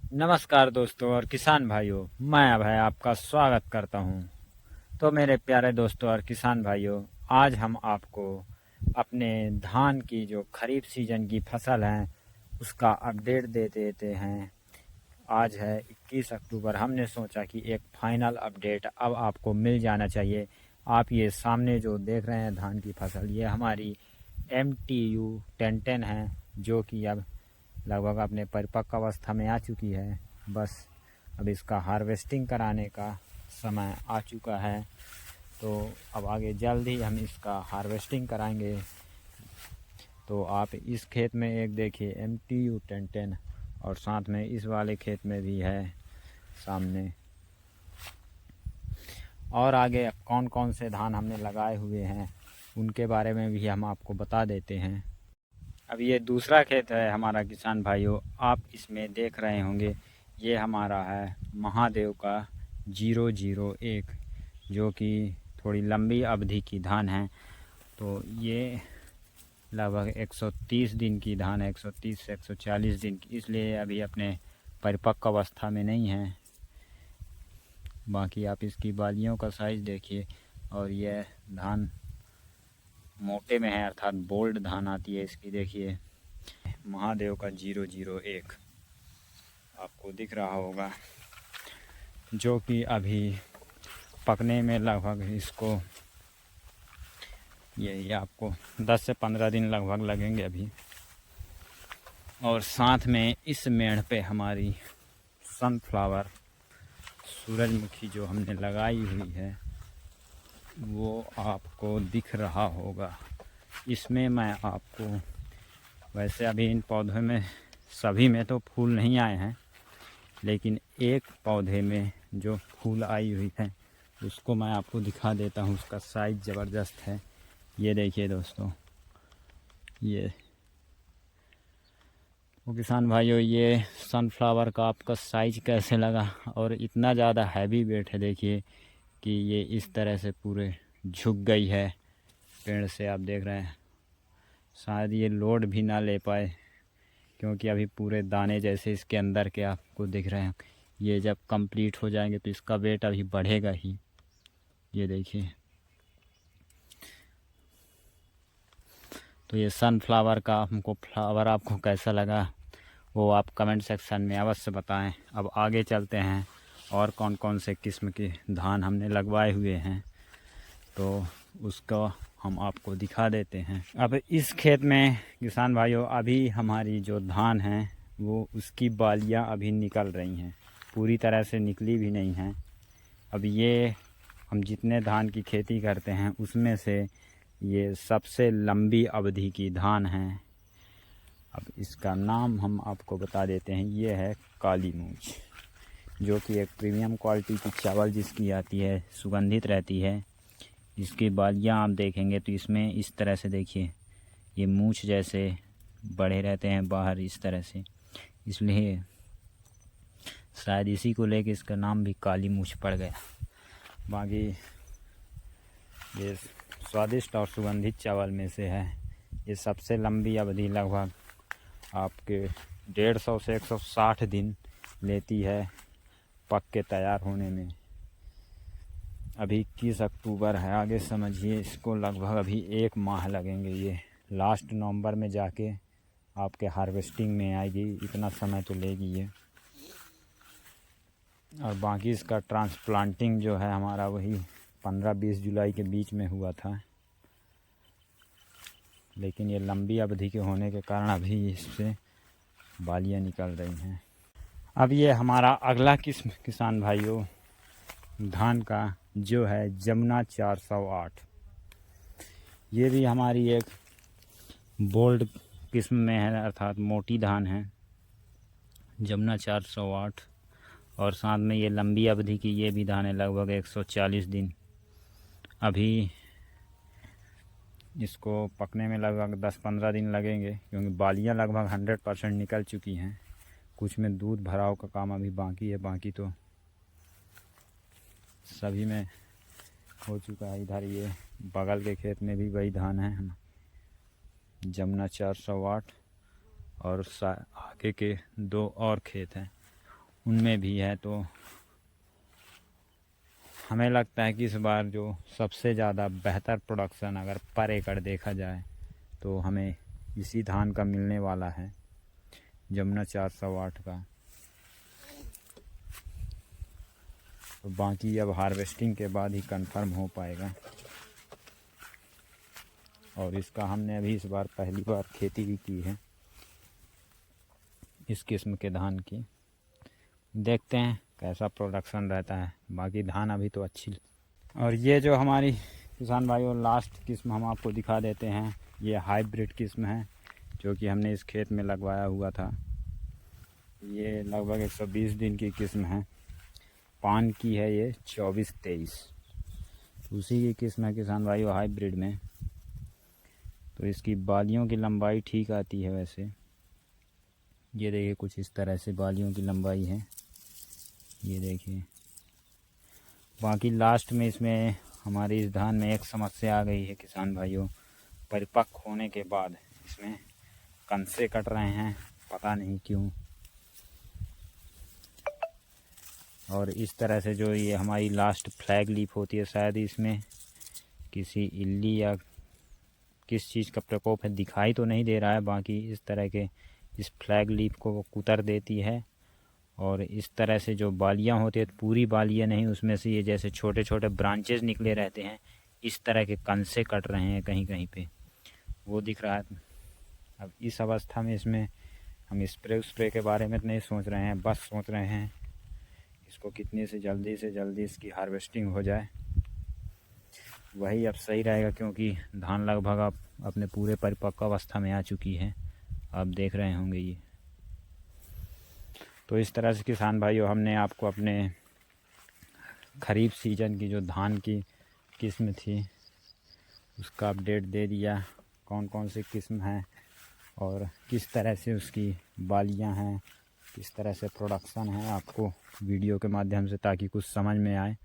नमस्कार दोस्तों और किसान भाइयों, मैं अभय आपका स्वागत करता हूं। तो मेरे प्यारे दोस्तों और किसान भाइयों, आज हम आपको अपने धान की जो खरीफ सीजन की फसल है उसका अपडेट दे देते हैं। आज है 21 अक्टूबर। हमने सोचा कि एक फाइनल अपडेट अब आपको मिल जाना चाहिए। आप ये सामने जो देख रहे हैं धान की फसल, ये हमारी MTU 1010 है, जो कि अब लगभग अपने परिपक्व अवस्था में आ चुकी है। बस अब इसका हार्वेस्टिंग कराने का समय आ चुका है, तो अब आगे जल्द ही हम इसका हार्वेस्टिंग कराएंगे। तो आप इस खेत में एक देखिए MTU 1010, और साथ में इस वाले खेत में भी है सामने। और आगे कौन कौन से धान हमने लगाए हुए हैं उनके बारे में भी हम आपको बता देते हैं। अब ये दूसरा खेत है हमारा किसान भाइयों, आप इसमें देख रहे होंगे, ये हमारा है महादेव का 001, जो कि थोड़ी लंबी अवधि की धान है। तो ये लगभग 130 दिन की धान है, 130 से 140 दिन की, इसलिए अभी अपने परिपक्व अवस्था में नहीं है। बाकी आप इसकी बालियों का साइज़ देखिए, और यह धान मोटे में है, अर्थात बोल्ड धान आती है इसकी। देखिए महादेव का 001 आपको दिख रहा होगा, जो कि अभी पकने में लगभग इसको ये आपको 10 से 15 दिन लगभग लगेंगे अभी। और साथ में इस मेड़ पे हमारी सनफ्लावर सूरजमुखी जो हमने लगाई हुई है वो आपको दिख रहा होगा। इसमें मैं आपको, वैसे अभी इन पौधों में सभी में तो फूल नहीं आए हैं, लेकिन एक पौधे में जो फूल आई हुई है उसको मैं आपको दिखा देता हूँ। उसका साइज़ ज़बरदस्त है। ये देखिए दोस्तों, ये तो किसान भाइयों, ये सनफ्लावर का आपका साइज़ कैसे लगा? और इतना ज़्यादा हैवी वेट है, देखिए कि ये इस तरह से पूरे झुक गई है पेड़ से। आप देख रहे हैं, शायद ये लोड भी ना ले पाए, क्योंकि अभी पूरे दाने जैसे इसके अंदर के आपको दिख रहे हैं। ये जब कंप्लीट हो जाएंगे तो इसका वेट अभी बढ़ेगा ही। ये देखिए, तो ये सनफ्लावर का हमको फ्लावर आपको कैसा लगा वो आप कमेंट सेक्शन में अवश्य बताएं। अब आगे चलते हैं, और कौन कौन से किस्म के धान हमने लगवाए हुए हैं तो उसका हम आपको दिखा देते हैं। अब इस खेत में किसान भाइयों, अभी हमारी जो धान है वो उसकी बालियां अभी निकल रही हैं, पूरी तरह से निकली भी नहीं हैं। अब ये हम जितने धान की खेती करते हैं उसमें से ये सबसे लंबी अवधि की धान है। अब इसका नाम हम आपको बता देते हैं, ये है काली मूंछ, जो कि एक प्रीमियम क्वालिटी की चावल जिसकी आती है, सुगंधित रहती है। इसकी बालियाँ आप देखेंगे तो इसमें इस तरह से देखिए, ये मूंछ जैसे बड़े रहते हैं बाहर इस तरह से, इसलिए शायद इसी को लेके इसका नाम भी काली मूंछ पड़ गया। बाकी ये स्वादिष्ट और सुगंधित चावल में से है। ये सबसे लंबी अवधि लगभग आपके 150 से 160 दिन लेती है पक के तैयार होने में। अभी 21 अक्टूबर है, आगे समझिए इसको लगभग अभी 1 माह लगेंगे। ये लास्ट नवंबर में जाके आपके हार्वेस्टिंग में आएगी, इतना समय तो लेगी ये। और बाकी इसका ट्रांसप्लांटिंग जो है हमारा वही 15-20 जुलाई के बीच में हुआ था, लेकिन ये लंबी अवधि के होने के कारण अभी इससे बालियाँ निकल रही हैं। अब ये हमारा अगला किस्म किसान भाइयों धान का जो है जमुना 408, ये भी हमारी एक बोल्ड किस्म में है, अर्थात मोटी धान है जमुना 408। और साथ में ये लंबी अवधि की ये भी धान है, लगभग 140 दिन। अभी इसको पकने में लगभग 10-15 दिन लगेंगे, क्योंकि बालियाँ लगभग 100% निकल चुकी हैं। कुछ में दूध भराव का काम अभी बाकी है, बाकी तो सभी में हो चुका है। इधर ये बगल के खेत में भी वही धान है जमुना 408, और आगे के 2 और खेत हैं उनमें भी है। तो हमें लगता है कि इस बार जो सबसे ज़्यादा बेहतर प्रोडक्शन अगर पर एकड़ देखा जाए तो हमें इसी धान का मिलने वाला है, जमुना 408 का। तो बाकी अब हार्वेस्टिंग के बाद ही कंफर्म हो पाएगा। और इसका हमने अभी इस बार पहली बार खेती भी की है इस किस्म के धान की। देखते हैं कैसा प्रोडक्शन रहता है। बाकी धान अभी तो अच्छी। और ये जो हमारी किसान भाइयों लास्ट किस्म हम आपको दिखा देते हैं, ये हाइब्रिड किस्म है जो कि हमने इस खेत में लगवाया हुआ था। ये लगभग 120 दिन की किस्म है, पान की है ये 24-23। उसी की किस्म है किसान भाइयों हाइब्रिड में। तो इसकी बालियों की लंबाई ठीक आती है वैसे। ये देखिए कुछ इस तरह से बालियों की लंबाई है, ये देखिए। बाकी लास्ट में इसमें हमारी इस धान में एक समस्या आ गई है किसान भाइयों, परिपक्व होने के बाद इसमें कंसे कट रहे हैं, पता नहीं क्यों। और इस तरह से जो ये हमारी लास्ट फ्लैग लीफ होती है, शायद इसमें किसी इल्ली या किस चीज़ का प्रकोप है, दिखाई तो नहीं दे रहा है। बाकी इस तरह के इस फ्लैग लीफ को वो कुतर देती है। और इस तरह से जो बालियाँ होती है, पूरी बालियाँ नहीं, उसमें से ये जैसे छोटे छोटे ब्रांचेस निकले रहते हैं, इस तरह के कंसे कट रहे हैं कहीं कहीं पे, वो दिख रहा है। अब इस अवस्था में इसमें हम स्प्रे के बारे में नहीं सोच रहे हैं, बस सोच रहे हैं इसको कितनी से जल्दी इसकी हार्वेस्टिंग हो जाए, वही अब सही रहेगा। क्योंकि धान लगभग अब अपने पूरे परिपक्व अवस्था में आ चुकी है, आप देख रहे होंगे ये। तो इस तरह से किसान भाइयों हमने आपको अपने खरीफ सीजन की जो धान की किस्म थी उसका अपडेट दे दिया, कौन कौन सी किस्म है और किस तरह से उसकी बालियां हैं, किस तरह से प्रोडक्शन है, आपको वीडियो के माध्यम से, ताकि कुछ समझ में आए।